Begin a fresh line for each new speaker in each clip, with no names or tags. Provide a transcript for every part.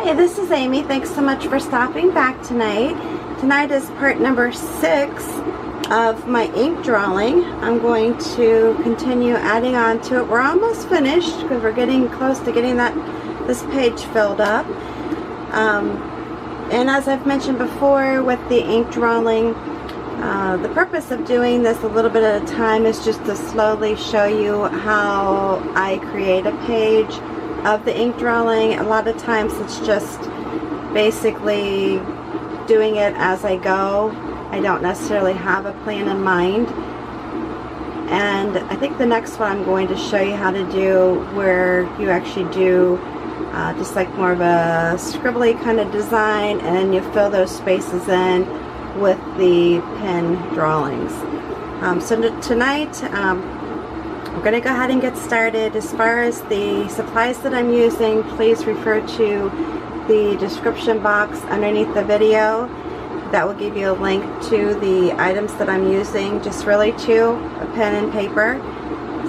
Hi, this is Amy. Thanks so much for stopping back tonight. Tonight is part number 6 of my ink drawing. I'm going to continue adding on to it. We're almost finished because we're getting close to getting this page filled up. And as I've mentioned before with the ink drawing, the purpose of doing this a little bit at a time is just to slowly show you how I create a page of the ink drawing. A lot of times it's just basically doing it as I go. I don't necessarily have a plan in mind. And I think the next one I'm going to show you how to do where you actually do just like more of a scribbly kind of design, and then you fill those spaces in with the pen drawings. So tonight we're going to go ahead and get started. As far as the supplies that I'm using, please refer to the description box underneath the video. That will give you a link to the items that I'm using, just really to a pen and paper.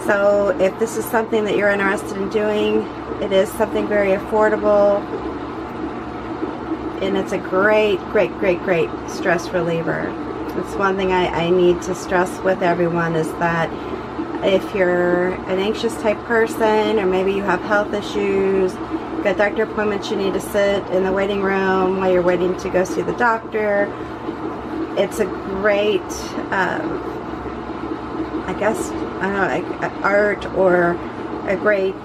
So if this is something that you're interested in doing, it is something very affordable, and it's a great stress reliever. It's one thing I need to stress with everyone, is that if you're an anxious type person, or maybe you have health issues, got doctor appointments, you need to sit in the waiting room while you're waiting to go see the doctor, it's a great, I guess, I don't know, like art or a great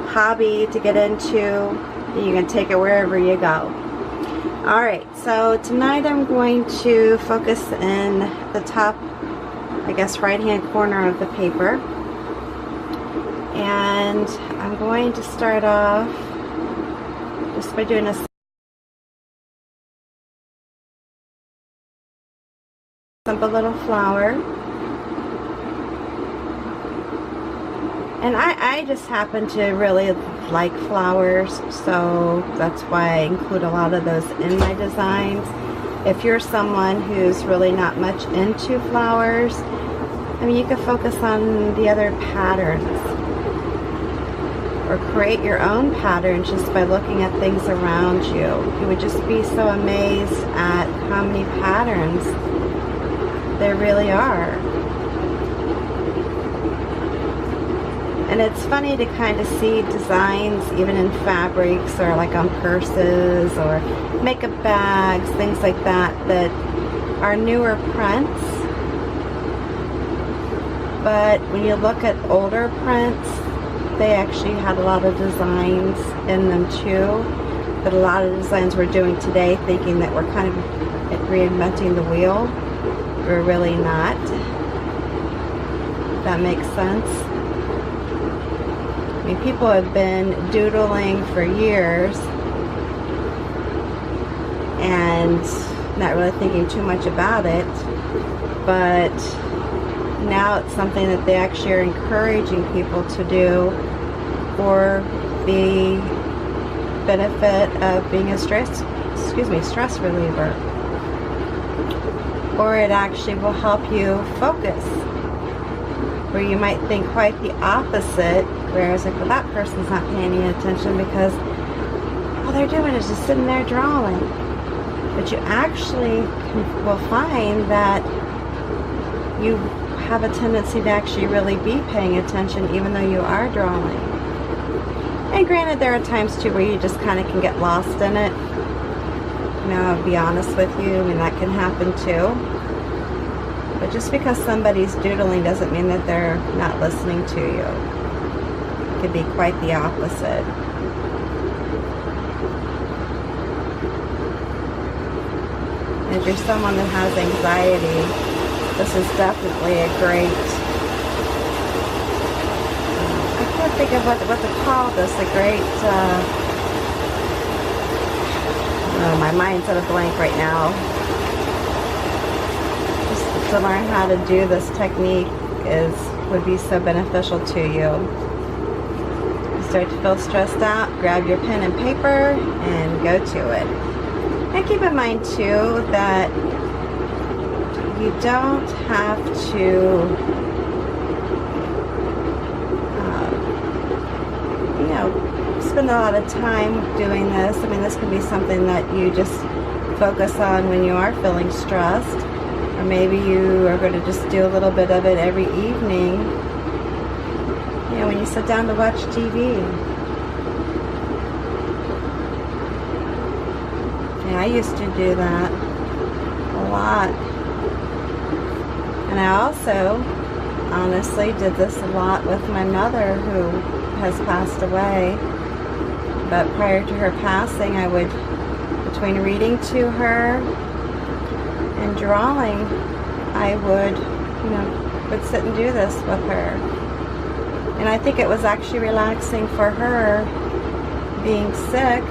hobby to get into. You can take it wherever you go. Alright, so tonight I'm going to focus in the top, I guess, right hand corner of the paper, and I'm going to start off just by doing a simple little flower. And I just happen to really like flowers, so that's why I include a lot of those in my designs. If you're someone who's really not much into flowers, I mean, you can focus on the other patterns, or create your own patterns just by looking at things around you. You would just be so amazed at how many patterns there really are. And it's funny to kind of see designs even in fabrics, or like on purses or makeup bags, things like that, that are newer prints. But when you look at older prints, they actually had a lot of designs in them too. But a lot of designs we're doing today, thinking that we're kind of reinventing the wheel, we're really not. If that makes sense. I mean, people have been doodling for years and not really thinking too much about it, but now it's something that they actually are encouraging people to do for the benefit of being a stress reliever. Or it actually will help you focus, where you might think quite the opposite, whereas like, well, that person's not paying any attention because all they're doing is just sitting there drawing. But you actually will find that you have a tendency to actually really be paying attention even though you are drawing. And granted, there are times too where you just kind of can get lost in it. You know, I'll be honest with you, I mean, that can happen too. But just because somebody's doodling doesn't mean that they're not listening to you. It could be quite the opposite. If you're someone that has anxiety, this is definitely a great, I can't think of what to call this, a great, my mind's at a blank right now. Just to learn how to do this technique would be so beneficial to you. You start to feel stressed out, grab your pen and paper and go to it. And keep in mind too that you don't have to spend a lot of time doing this. I mean, this can be something that you just focus on when you are feeling stressed, or maybe you are going to just do a little bit of it every evening, you know, when you sit down to watch TV. Yeah, I used to do that a lot. And I also honestly did this a lot with my mother, who has passed away. But prior to her passing, I would, between reading to her and drawing, I would, you know, would sit and do this with her. And I think it was actually relaxing for her, being sick,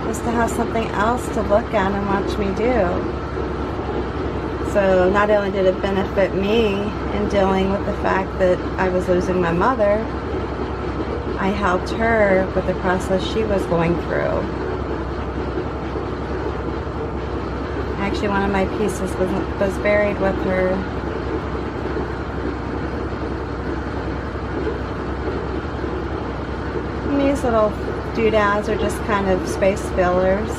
just to have something else to look at and watch me do. So not only did it benefit me in dealing with the fact that I was losing my mother, I helped her with the process she was going through. Actually, one of my pieces was buried with her. And these little doodads are just kind of space fillers.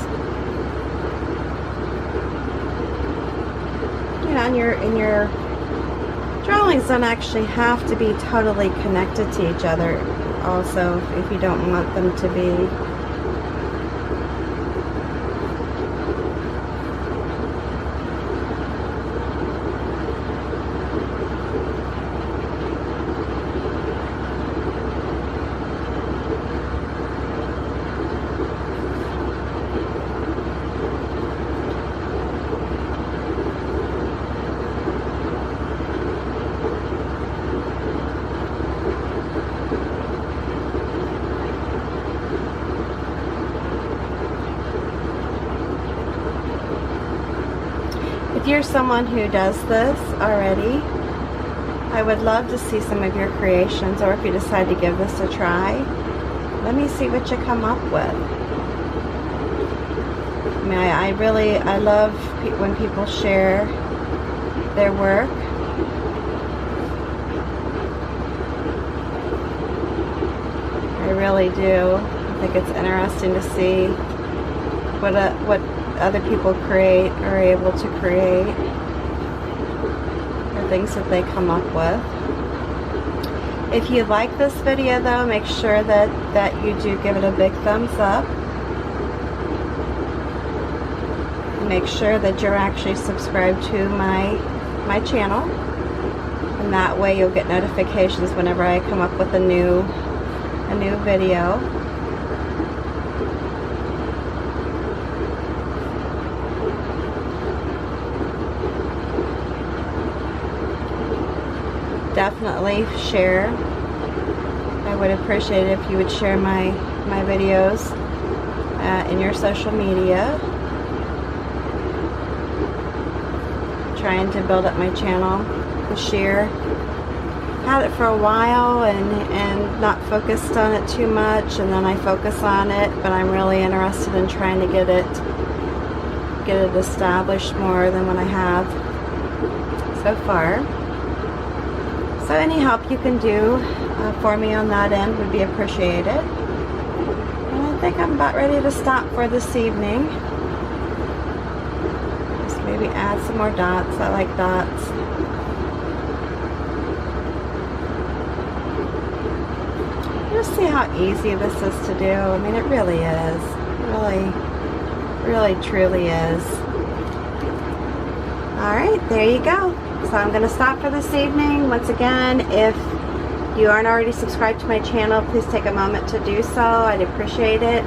And your drawings don't actually have to be totally connected to each other also, if you don't want them to be. If you're someone who does this already, I would love to see some of your creations, or if you decide to give this a try, let me see what you come up with. I mean, I love when people share their work. I really do. I think it's interesting to see what other people create or are able to create, or things that they come up with. If you like this video though, make sure that you do give it a big thumbs up. Make sure that you're actually subscribed to my channel, and that way you'll get notifications whenever I come up with a new video. Definitely share. I would appreciate it if you would share my videos in your social media. Trying to build up my channel this year. Had it for a while and not focused on it too much, and then I focus on it, but I'm really interested in trying to get it established more than what I have so far. So any help you can do for me on that end would be appreciated. And I think I'm about ready to stop for this evening. Just maybe add some more dots. I like dots. Just see how easy this is to do. I mean, it really is. Really, truly is. Alright, there you go. So I'm going to stop for this evening. Once again, if you aren't already subscribed to my channel, please take a moment to do so. I'd appreciate it.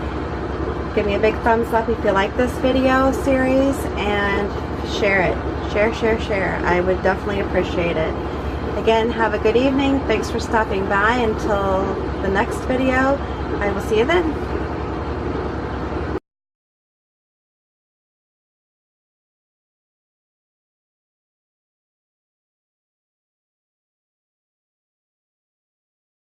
Give me a big thumbs up if you like this video series, and share it. Share. I would definitely appreciate it. Again, have a good evening. Thanks for stopping by. Until the next video, I will see you then.